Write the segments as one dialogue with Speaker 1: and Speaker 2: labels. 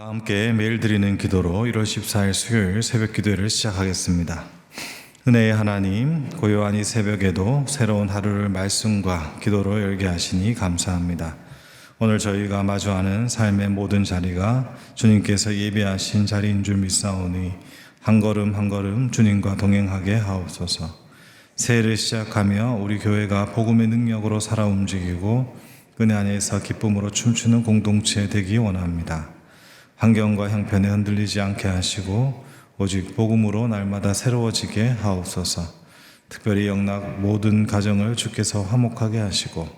Speaker 1: 다 함께 매일 드리는 기도로 1월 14일 수요일 새벽 기도회를 시작하겠습니다. 은혜의 하나님, 고요한 이 새벽에도 새로운 하루를 말씀과 기도로 열게 하시니 감사합니다. 오늘 저희가 마주하는 삶의 모든 자리가 주님께서 예비하신 자리인 줄 믿사오니 한 걸음 한 걸음 주님과 동행하게 하옵소서. 새해를 시작하며 우리 교회가 복음의 능력으로 살아 움직이고 은혜 안에서 기쁨으로 춤추는 공동체 되기 원합니다. 환경과 형편에 흔들리지 않게 하시고 오직 복음으로 날마다 새로워지게 하옵소서. 특별히 영락 모든 가정을 주께서 화목하게 하시고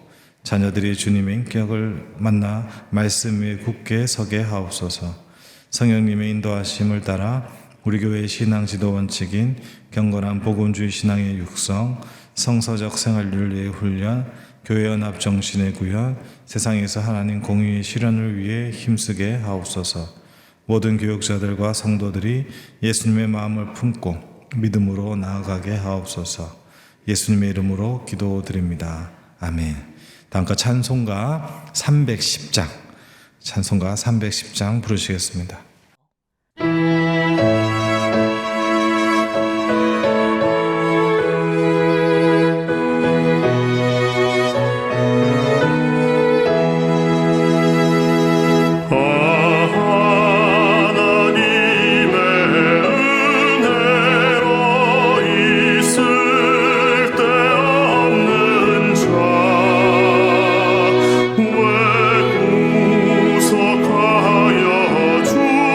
Speaker 1: 자녀들이 주님의 인격을 만나 말씀 위에 굳게 서게 하옵소서. 성령님의 인도하심을 따라 우리 교회의 신앙 지도 원칙인 경건한 복음주의 신앙의 육성, 성서적 생활윤리의 훈련, 교회 연합 정신의 구현, 세상에서 하나님 공의의 실현을 위해 힘쓰게 하옵소서. 모든 교육자들과 성도들이 예수님의 마음을 품고 믿음으로 나아가게 하옵소서. 예수님의 이름으로 기도드립니다. 아멘. 다음과 찬송가 310장 부르시겠습니다.
Speaker 2: 왜 구속하여 주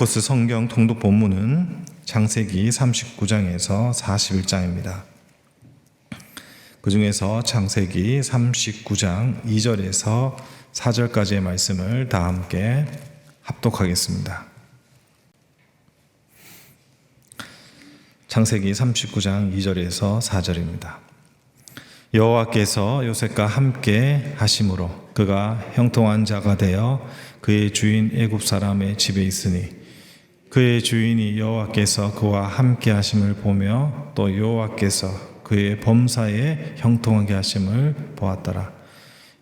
Speaker 1: 마르코스 성경 통독 본문은 창세기 39장에서 41장입니다. 그 중에서 창세기 39장 2절에서 4절까지의 말씀을 다 함께 합독하겠습니다. 창세기 39장 2절에서 4절입니다. 여호와께서 요셉과 함께 하심으로 그가 형통한 자가 되어 그의 주인 애굽 사람의 집에 있으니 그의 주인이 여호와께서 그와 함께 하심을 보며 또 여호와께서 그의 범사에 형통하게 하심을 보았더라.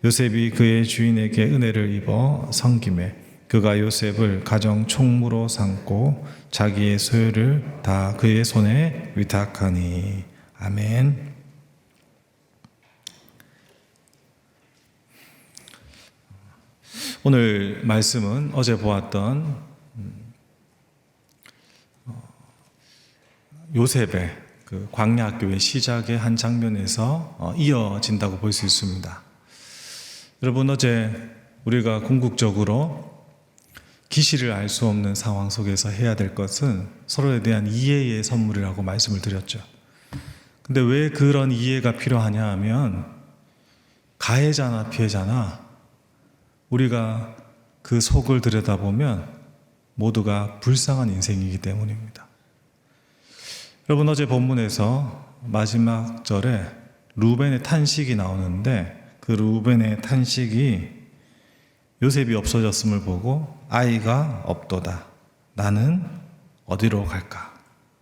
Speaker 1: 요셉이 그의 주인에게 은혜를 입어 섬기매 그가 요셉을 가정 총무로 삼고 자기의 소유를 다 그의 손에 위탁하니. 아멘. 오늘 말씀은 어제 보았던 요셉의 그 광야학교의 시작의 한 장면에서 이어진다고 볼 수 있습니다. 여러분, 어제 우리가 궁극적으로 기시를 알 수 없는 상황 속에서 해야 될 것은 서로에 대한 이해의 선물이라고 말씀을 드렸죠. 근데 왜 그런 이해가 필요하냐 하면 가해자나 피해자나 우리가 그 속을 들여다보면 모두가 불쌍한 인생이기 때문입니다. 여러분, 어제 본문에서 마지막 절에 루벤의 탄식이 나오는데 그 루벤의 탄식이 요셉이 없어졌음을 보고 아이가 없도다. 나는 어디로 갈까?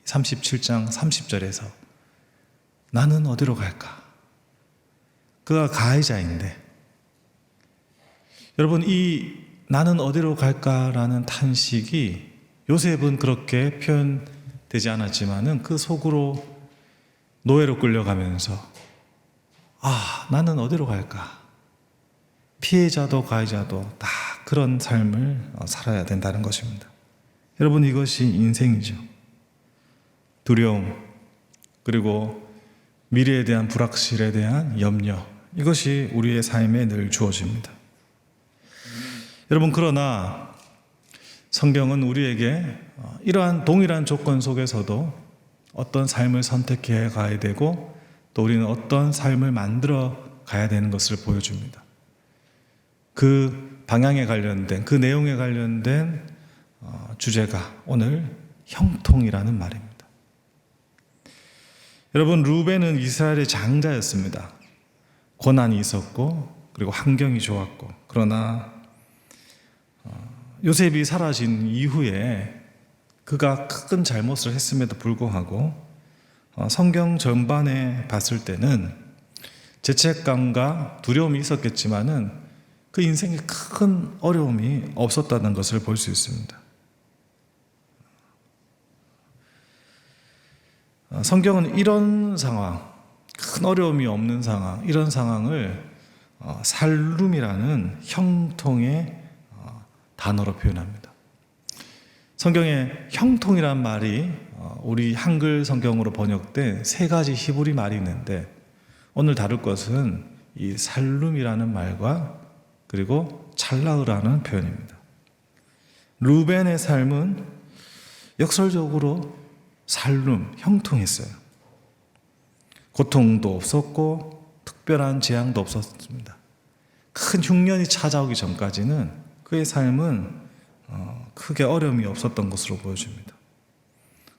Speaker 1: 37장 30절에서 나는 어디로 갈까? 그가 가해자인데 여러분, 이 나는 어디로 갈까라는 탄식이 요셉은 그렇게 표현되지 않았지만은 그 속으로 노예로 끌려가면서 나는 어디로 갈까? 피해자도 가해자도 다 그런 삶을 살아야 된다는 것입니다. 여러분, 이것이 인생이죠. 두려움, 그리고 미래에 대한 불확실에 대한 염려, 이것이 우리의 삶에 늘 주어집니다. 여러분, 그러나 성경은 우리에게 이러한 동일한 조건 속에서도 어떤 삶을 선택해 가야 되고 또 우리는 어떤 삶을 만들어 가야 되는 것을 보여줍니다. 그 방향에 관련된, 그 내용에 관련된 주제가 오늘 형통이라는 말입니다. 여러분, 루벤은 이스라엘의 장자였습니다. 고난이 있었고 그리고 환경이 좋았고, 그러나 요셉이 사라진 이후에 그가 큰 잘못을 했음에도 불구하고 성경 전반에 봤을 때는 죄책감과 두려움이 있었겠지만은 그 인생에 큰 어려움이 없었다는 것을 볼 수 있습니다. 성경은 이런 상황, 큰 어려움이 없는 상황, 이런 상황을 살룸이라는 형통의 단어로 표현합니다. 성경에 형통이란 말이 우리 한글 성경으로 번역된 세 가지 히브리 말이 있는데 오늘 다룰 것은 이 살룸이라는 말과 그리고 찰라흐라는 표현입니다. 루벤의 삶은 역설적으로 살룸, 형통했어요. 고통도 없었고 특별한 재앙도 없었습니다. 큰 흉년이 찾아오기 전까지는 그의 삶은 크게 어려움이 없었던 것으로 보여집니다.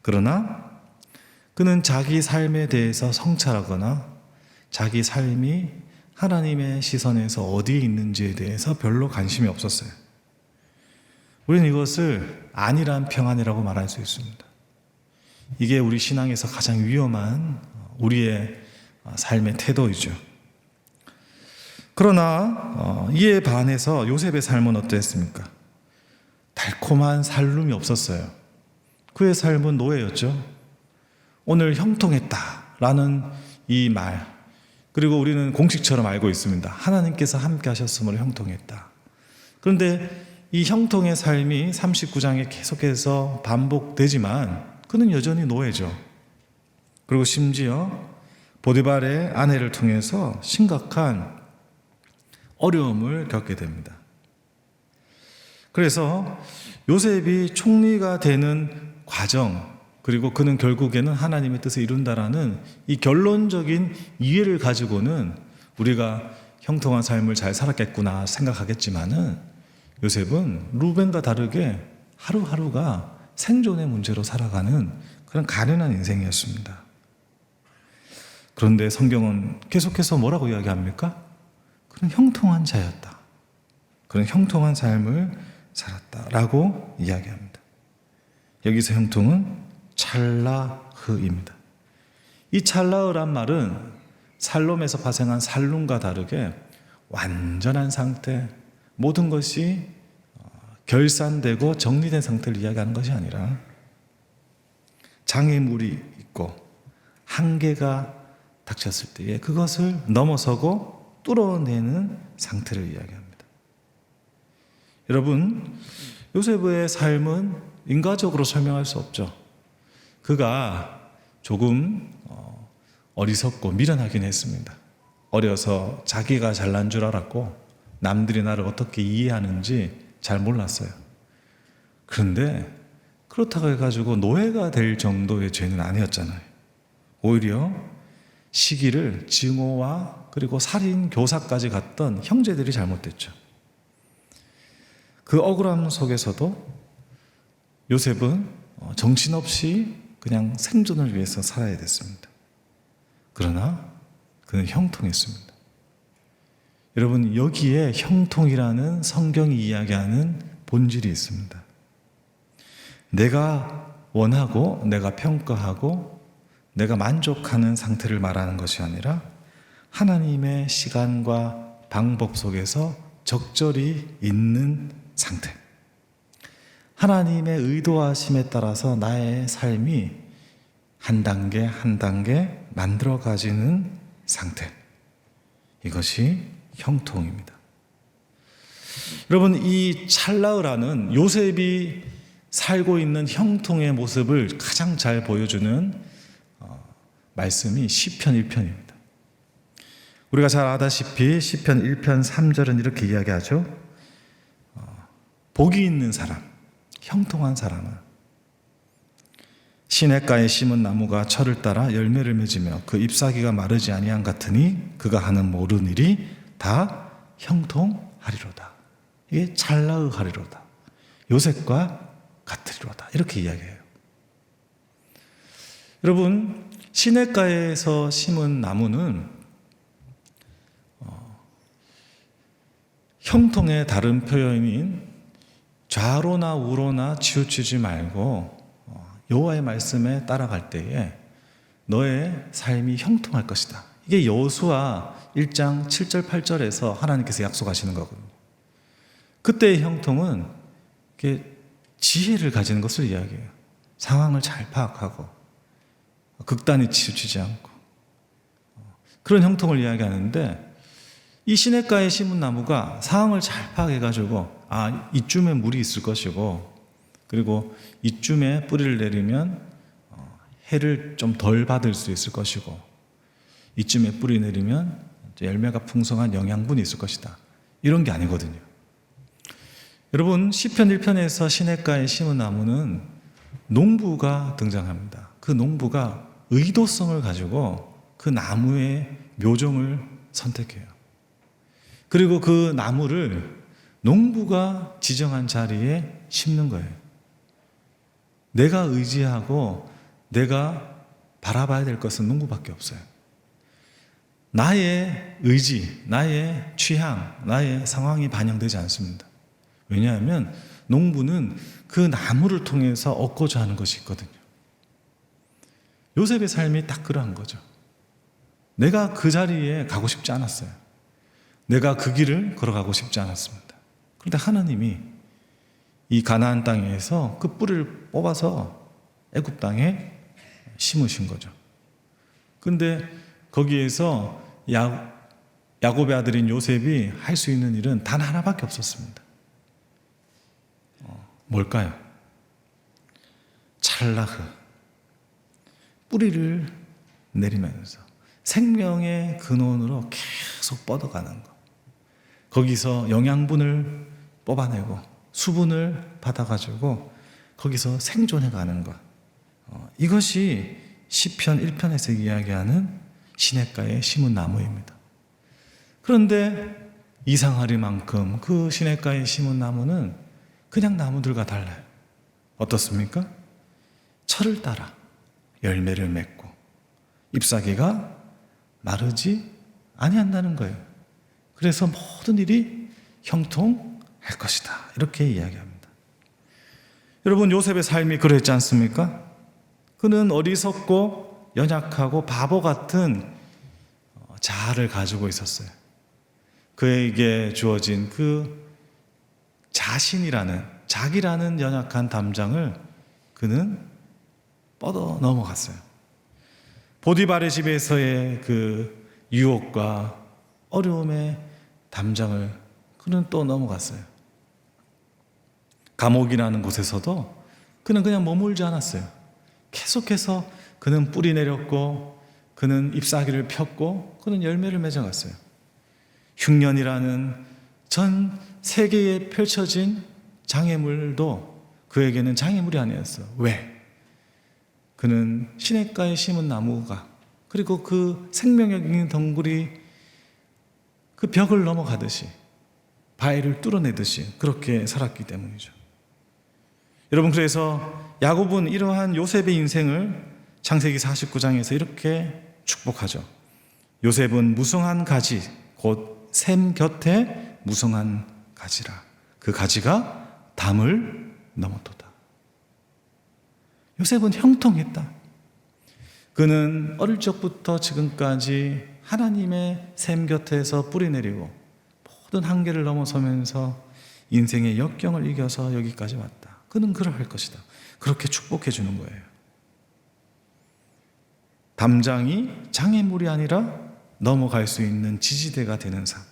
Speaker 1: 그러나 그는 자기 삶에 대해서 성찰하거나 자기 삶이 하나님의 시선에서 어디에 있는지에 대해서 별로 관심이 없었어요. 우리는 이것을 안일한 평안이라고 말할 수 있습니다. 이게 우리 신앙에서 가장 위험한 우리의 삶의 태도이죠. 그러나 이에 반해서 요셉의 삶은 어땠습니까? 달콤한 살룸이 없었어요. 그의 삶은 노예였죠. 오늘 형통했다라는 이 말, 그리고 우리는 공식처럼 알고 있습니다. 하나님께서 함께 하셨으므로 형통했다. 그런데 이 형통의 삶이 39장에 계속해서 반복되지만 그는 여전히 노예죠. 그리고 심지어 보디발의 아내를 통해서 심각한 어려움을 겪게 됩니다. 그래서 요셉이 총리가 되는 과정, 그리고 그는 결국에는 하나님의 뜻을 이룬다라는 이 결론적인 이해를 가지고는 우리가 형통한 삶을 잘 살았겠구나 생각하겠지만은, 요셉은 루벤과 다르게 하루하루가 생존의 문제로 살아가는 그런 가련한 인생이었습니다. 그런데 성경은 계속해서 뭐라고 이야기합니까? 그는 형통한 자였다, 그는 형통한 삶을 살았다라고 이야기합니다. 여기서 형통은 찰라흐입니다. 이 찰라흐란 말은 살롬에서 파생한 살룸과 다르게 완전한 상태, 모든 것이 결산되고 정리된 상태를 이야기하는 것이 아니라 장애물이 있고 한계가 닥쳤을 때에 그것을 넘어서고 뚫어내는 상태를 이야기합니다. 여러분, 요셉의 삶은 인과적으로 설명할 수 없죠. 그가 조금 어리석고 미련하긴 했습니다. 어려서 자기가 잘난 줄 알았고 남들이 나를 어떻게 이해하는지 잘 몰랐어요. 그런데 그렇다고 해가지고 노예가 될 정도의 죄는 아니었잖아요. 오히려 시기를 증오와 그리고 살인 교사까지 갔던 형제들이 잘못됐죠. 그 억울함 속에서도 요셉은 정신없이 그냥 생존을 위해서 살아야 됐습니다. 그러나 그는 형통했습니다. 여러분, 여기에 형통이라는 성경이 이야기하는 본질이 있습니다. 내가 원하고 내가 평가하고 내가 만족하는 상태를 말하는 것이 아니라 하나님의 시간과 방법 속에서 적절히 있는 상태, 하나님의 의도하심에 따라서 나의 삶이 한 단계 한 단계 만들어가지는 상태, 이것이 형통입니다. 여러분, 이 찰라흐라는 요셉이 살고 있는 형통의 모습을 가장 잘 보여주는 말씀이 시편 1편입니다. 우리가 잘 아다시피 시편 1편 3절은 이렇게 이야기하죠. 복이 있는 사람, 형통한 사람은 시냇가에 심은 나무가 철을 따라 열매를 맺으며 그 잎사귀가 마르지 아니한 같으니 그가 하는 모든 일이 다 형통하리로다. 이게 찰라흐하리로다, 요셉과 같으리로다, 이렇게 이야기해요. 여러분, 시냇가에서 심은 나무는 형통의 다른 표현인 좌로나 우로나 치우치지 말고 여호와의 말씀에 따라갈 때에 너의 삶이 형통할 것이다. 이게 여호수아 1장 7절 8절에서 하나님께서 약속하시는 거거든요. 그때의 형통은 지혜를 가지는 것을 이야기해요. 상황을 잘 파악하고 극단히 치우치지 않고 그런 형통을 이야기하는데, 이 시냇가에 심은 나무가 상황을 잘 파악해가지고 이쯤에 물이 있을 것이고, 그리고 이쯤에 뿌리를 내리면 해를 좀 덜 받을 수 있을 것이고, 이쯤에 뿌리 내리면 열매가 풍성한 영양분이 있을 것이다, 이런 게 아니거든요. 여러분, 시편 1편에서 시냇가에 심은 나무는 농부가 등장합니다. 그 농부가 의도성을 가지고 그 나무의 묘종을 선택해요. 그리고 그 나무를 농부가 지정한 자리에 심는 거예요. 내가 의지하고 내가 바라봐야 될 것은 농부밖에 없어요. 나의 의지, 나의 취향, 나의 상황이 반영되지 않습니다. 왜냐하면 농부는 그 나무를 통해서 얻고자 하는 것이 있거든요. 요셉의 삶이 딱 그러한 거죠. 내가 그 자리에 가고 싶지 않았어요. 내가 그 길을 걸어가고 싶지 않았습니다. 그런데 하나님이 이 가나안 땅에서 그 뿌리를 뽑아서 애굽 땅에 심으신 거죠. 그런데 거기에서 야곱의 아들인 요셉이 할 수 있는 일은 단 하나밖에 없었습니다. 뭘까요? 찰라흐, 뿌리를 내리면서 생명의 근원으로 계속 뻗어가는 것, 거기서 영양분을 뽑아내고 수분을 받아가지고 거기서 생존해가는 것. 이것이 시편 1편에서 이야기하는 시냇가에 심은 나무입니다. 그런데 이상하리만큼 그 시냇가에 심은 나무는 그냥 나무들과 달라요. 어떻습니까? 철을 따라 열매를 맺고 잎사귀가 마르지 아니한다는 거예요. 그래서 모든 일이 형통할 것이다. 이렇게 이야기합니다. 여러분, 요셉의 삶이 그랬지 않습니까? 그는 어리석고 연약하고 바보 같은 자아를 가지고 있었어요. 그에게 주어진 그 자기라는 연약한 담장을 그는 뻗어 넘어갔어요. 보디발의 집에서의 그 유혹과 어려움의 담장을 그는 또 넘어갔어요. 감옥이라는 곳에서도 그는 그냥 머물지 않았어요. 계속해서 그는 뿌리 내렸고 그는 잎사귀를 폈고 그는 열매를 맺어갔어요. 흉년이라는 전 세계에 펼쳐진 장애물도 그에게는 장애물이 아니었어. 왜? 그는 시냇가에 심은 나무가 그리고 그 생명력 있는 덩굴이 그 벽을 넘어가듯이 바위를 뚫어내듯이 그렇게 살았기 때문이죠. 여러분, 그래서 야곱은 이러한 요셉의 인생을 창세기 49장에서 이렇게 축복하죠. 요셉은 무성한 가지 곧 샘 곁에 무성한 가지라. 그 가지가 담을 넘었도다. 요셉은 형통했다. 그는 어릴 적부터 지금까지 하나님의 샘 곁에서 뿌리 내리고 모든 한계를 넘어서면서 인생의 역경을 이겨서 여기까지 왔다. 그는 그러할 것이다. 그렇게 축복해 주는 거예요. 담장이 장애물이 아니라 넘어갈 수 있는 지지대가 되는 삶.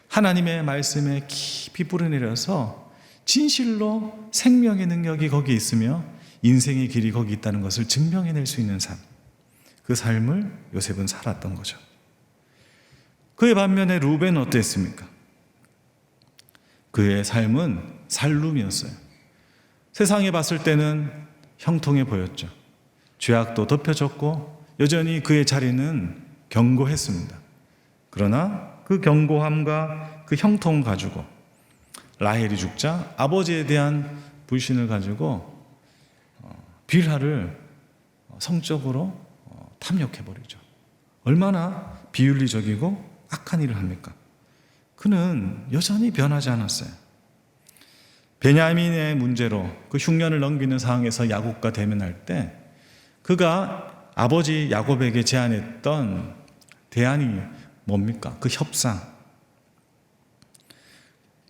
Speaker 1: 하나님의 말씀에 깊이 뿌리내려서 진실로 생명의 능력이 거기 있으며 인생의 길이 거기 있다는 것을 증명해낼 수 있는 삶. 그 삶을 요셉은 살았던 거죠. 그의 반면에 루벤은 어땠습니까? 그의 삶은 살룸이었어요. 세상에 봤을 때는 형통해 보였죠. 죄악도 덮여졌고 여전히 그의 자리는 견고했습니다. 그러나 그 견고함과 그 형통을 가지고 라헬이 죽자 아버지에 대한 불신을 가지고 빌하를 성적으로 탐욕해버리죠. 얼마나 비윤리적이고 악한 일을 합니까? 그는 여전히 변하지 않았어요. 베냐민의 문제로 그 흉년을 넘기는 상황에서 야곱과 대면할 때 그가 아버지 야곱에게 제안했던 대안이 뭡니까? 그 협상.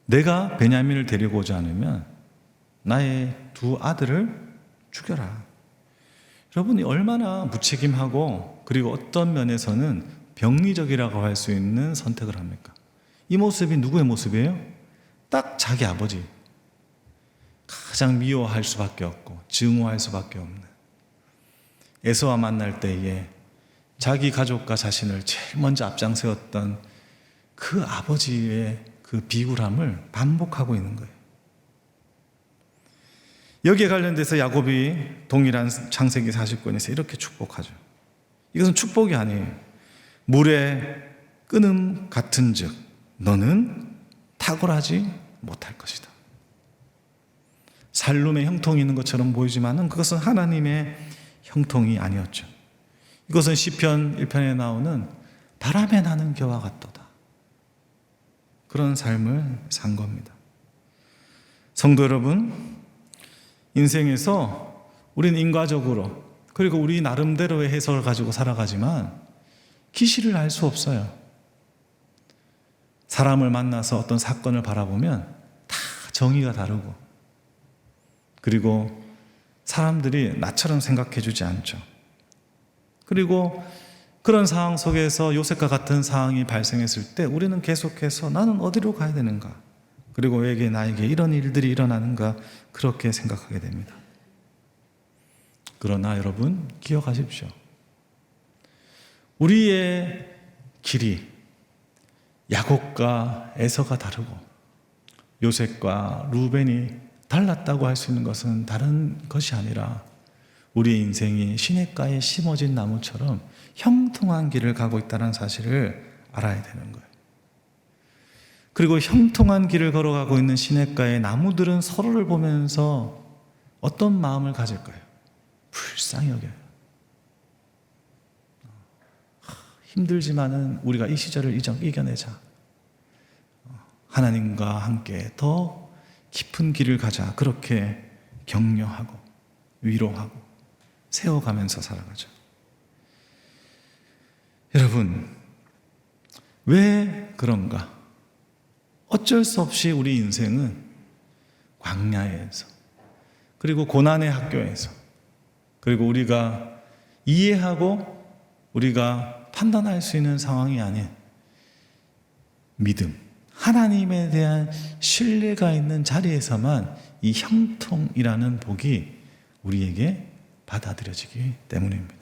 Speaker 1: 내가 베냐민을 데리고 오지 않으면 나의 두 아들을 죽여라. 여러분이 얼마나 무책임하고 그리고 어떤 면에서는 병리적이라고 할 수 있는 선택을 합니까? 이 모습이 누구의 모습이에요? 딱 자기 아버지. 가장 미워할 수밖에 없고 증오할 수밖에 없는 에서와 만날 때에 자기 가족과 자신을 제일 먼저 앞장세웠던 그 아버지의 그 비굴함을 반복하고 있는 거예요. 여기에 관련돼서 야곱이 동일한 창세기 40권에서 이렇게 축복하죠. 이것은 축복이 아니에요. 물의 끊음 같은 즉 너는 탁월하지 못할 것이다. 살룸의 형통이 있는 것처럼 보이지만 그것은 하나님의 형통이 아니었죠. 이것은 시편 1편에 나오는 바람에 나는 겨와 같도다. 그런 삶을 산 겁니다. 성도 여러분, 인생에서 우리는 인과적으로 그리고 우리 나름대로의 해석을 가지고 살아가지만 기실을 알 수 없어요. 사람을 만나서 어떤 사건을 바라보면 다 정의가 다르고 그리고 사람들이 나처럼 생각해 주지 않죠. 그리고 그런 상황 속에서 요셉과 같은 상황이 발생했을 때 우리는 계속해서 나는 어디로 가야 되는가? 그리고 왜 나에게 이런 일들이 일어나는가? 그렇게 생각하게 됩니다. 그러나 여러분 기억하십시오. 우리의 길이 야곱과 에서가 다르고 요셉과 루벤이 달랐다고 할 수 있는 것은 다른 것이 아니라 우리의 인생이 시냇가에 심어진 나무처럼 형통한 길을 가고 있다는 사실을 알아야 되는 거예요. 그리고 형통한 길을 걸어가고 있는 시냇가의 나무들은 서로를 보면서 어떤 마음을 가질까요? 불쌍히 여겨요. 힘들지만은 우리가 이 시절을 이겨내자. 하나님과 함께 더 깊은 길을 가자. 그렇게 격려하고 위로하고 세워가면서 살아가죠. 여러분, 왜 그런가? 어쩔 수 없이 우리 인생은 광야에서, 그리고 고난의 학교에서, 그리고 우리가 이해하고 우리가 판단할 수 있는 상황이 아닌 믿음, 하나님에 대한 신뢰가 있는 자리에서만 이 형통이라는 복이 우리에게 받아들여지기 때문입니다.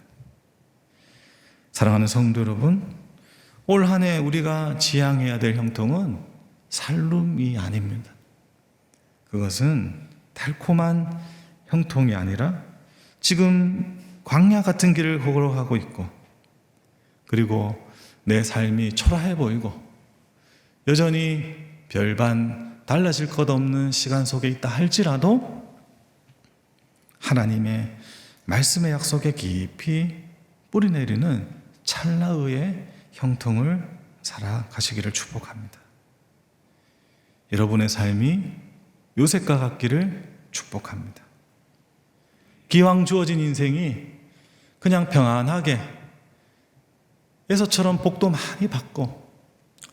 Speaker 1: 사랑하는 성도 여러분, 올 한 해 우리가 지향해야 될 형통은 살룸이 아닙니다. 그것은 달콤한 형통이 아니라 지금 광야 같은 길을 걸어가고 있고, 그리고 내 삶이 초라해 보이고 여전히 별반 달라질 것 없는 시간 속에 있다 할지라도 하나님의 말씀의 약속에 깊이 뿌리내리는 찰나의 형통을 살아가시기를 축복합니다. 여러분의 삶이 요셉과 같기를 축복합니다. 기왕 주어진 인생이 그냥 평안하게 에서처럼 복도 많이 받고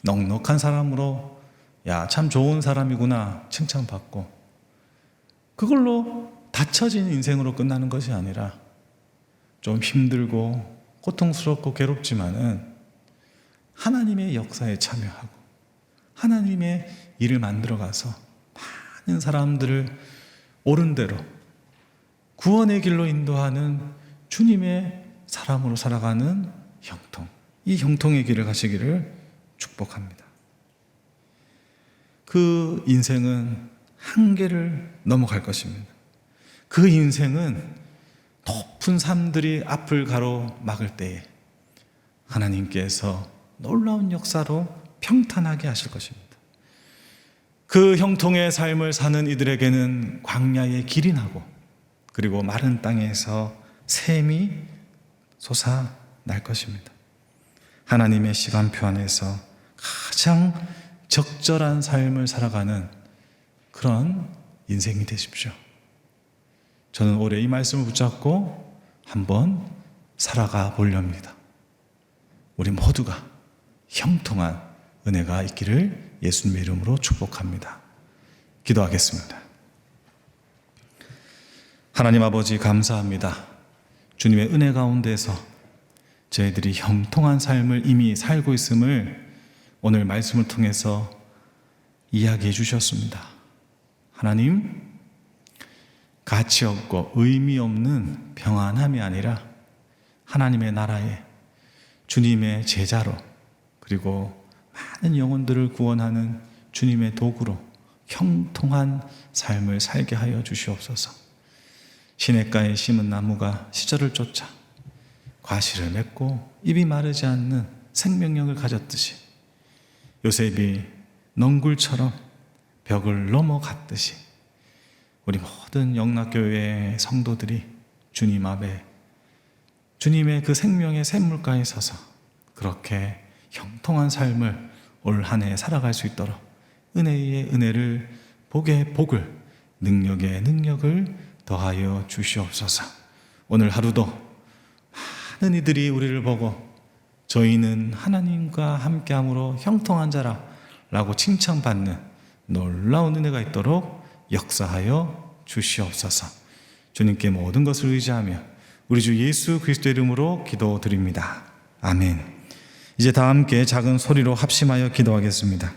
Speaker 1: 넉넉한 사람으로 야, 참 좋은 사람이구나 칭찬받고 그걸로 닫혀진 인생으로 끝나는 것이 아니라 좀 힘들고 고통스럽고 괴롭지만은 하나님의 역사에 참여하고 하나님의 일을 만들어가서 많은 사람들을 옳은 대로 구원의 길로 인도하는 주님의 사람으로 살아가는 형통, 이 형통의 길을 가시기를 축복합니다. 그 인생은 한계를 넘어갈 것입니다. 그 인생은 높은 산들이 앞을 가로막을 때에 하나님께서 놀라운 역사로 평탄하게 하실 것입니다. 그 형통의 삶을 사는 이들에게는 광야의 길이 나고 그리고 마른 땅에서 샘이 솟아날 것입니다. 하나님의 시간표 안에서 가장 적절한 삶을 살아가는 그런 인생이 되십시오. 저는 올해 이 말씀을 붙잡고 한번 살아가 보렵니다. 우리 모두가 형통한 은혜가 있기를 예수님의 이름으로 축복합니다. 기도하겠습니다. 하나님 아버지 감사합니다. 주님의 은혜 가운데서 저희들이 형통한 삶을 이미 살고 있음을 오늘 말씀을 통해서 이야기해 주셨습니다. 하나님, 가치 없고 의미 없는 평안함이 아니라 하나님의 나라에 주님의 제자로 그리고 많은 영혼들을 구원하는 주님의 도구로 형통한 삶을 살게 하여 주시옵소서. 시냇가에 심은 나무가 시절을 쫓아 과실을 맺고 입이 마르지 않는 생명력을 가졌듯이 요셉이 넝굴처럼 벽을 넘어갔듯이 우리 모든 영락교회의 성도들이 주님 앞에 주님의 그 생명의 샘물가에 서서 그렇게 형통한 삶을 올 한 해 살아갈 수 있도록 은혜의 은혜를, 복의 복을, 능력의 능력을 더하여 주시옵소서. 오늘 하루도 많은 이들이 우리를 보고 저희는 하나님과 함께함으로 형통한 자라 라고 칭찬받는 놀라운 은혜가 있도록 역사하여 주시옵소서. 주님께 모든 것을 의지하며 우리 주 예수 그리스도의 이름으로 기도드립니다. 아멘. 이제 다 함께 작은 소리로 합심하여 기도하겠습니다.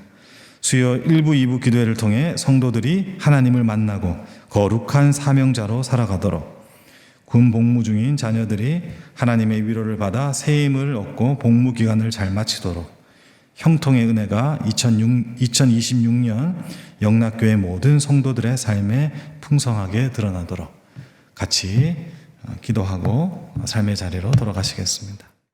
Speaker 1: 수요 1부, 2부 기도회를 통해 성도들이 하나님을 만나고 거룩한 사명자로 살아가도록, 군 복무 중인 자녀들이 하나님의 위로를 받아 새 힘을 얻고 복무 기간을 잘 마치도록, 형통의 은혜가 2026년 영락교회 모든 성도들의 삶에 풍성하게 드러나도록 같이 기도하고 삶의 자리로 돌아가시겠습니다.